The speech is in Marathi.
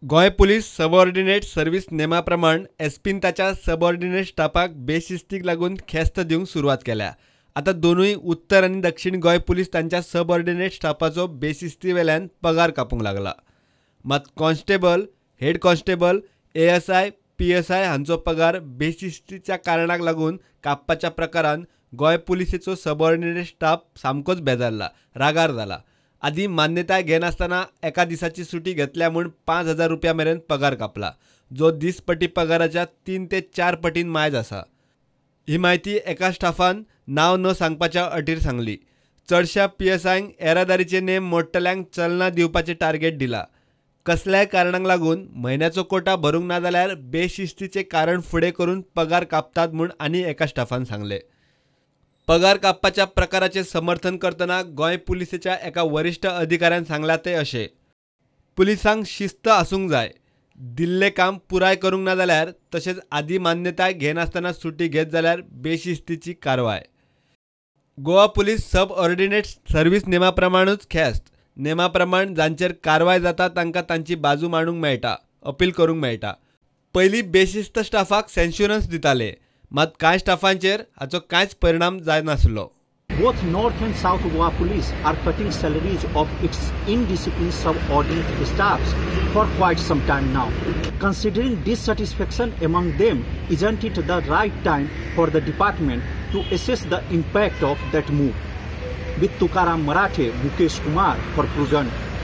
गोय पुलीस सबऑर्डिनेट सर्व्हिस नेमाप्रमाण एसपीन ताच्या सबऑर्डिनेट स्टाफाक बेशिस्तीक लागून ख्यास्त दिवंक सुरवात केल्या। आता दोनूय उत्तर आणि दक्षिण गोय पुलीस तांच्या सबऑर्डिनेट स्टाफाचो बेशिस्ती वेल्यान पगार कापूंक लागला। मात constable, head constable, ASI, PSI हांचो पगार बेशिस्तीच्या कारणाक लागून कापपाच्या प्रकारान गोय पुलिसेचो सबऑर्डिनेट स्टाफ सामकोच बेजारला, रागार जाला। आदी मान्यताय घेनासतना एका दिसाची सुटी घेतल्या म्हूण 5,000 रुपया मेरेन पगार कापला, जो दिसपटी पगाराच्या 3 ते 4 पटीन मायज आसा। ही माहिती एका स्टाफान नाव न सांगपाच्या अटीर सांगली। चडशा PSIंक येरादारीचे नेम मोडटल्यांक चलनां दिवपाचें टार्गेट दिला। कसल्याय कारणाक लागून म्हयन्याचो कोटा भरूंक ना जाल्यार बेशिस्तीचें कारण फुडें करून पगार कापतात म्हूण आनी एका स्टाफान सांगलें। पगार कापपाच्या प्रकाराचे समर्थन करतना गोंय पुलिसेच्या एका वरिश्ठ अधिकाऱ्यान सांगला ते अशें, पुलिसांक शिस्त आसूंक जाय, दिल्लें काम पुराय करूंक ना जाल्यार तशेंच आदी मान्यताय घेनासतना सुटी घेत जाल्यार बेशिस्तीची कारवाय। Goa police subordinate service नेमाप्रमाणूच ख्यास्त। नेमाप्रमाण जांचेर कारवाय जाता तांकां तांची बाजू मांडूंक मेळटा, अपील करूंक मेळटा। पयलीं बेशिस्त स्टाफाक सेन्शुरन्स दिताले, मात कांय स्टाफांचेर हाचो कांयच परिणाम जायनासलो। Both North and South Goa Police are cutting salaries of its indisciplined subordinate staffs for quite some time now. Considering dissatisfaction among them, isn't it the right time for the department to assess the impact of that move? With Tukaram Marathe, Mukesh Kumar for Prudent.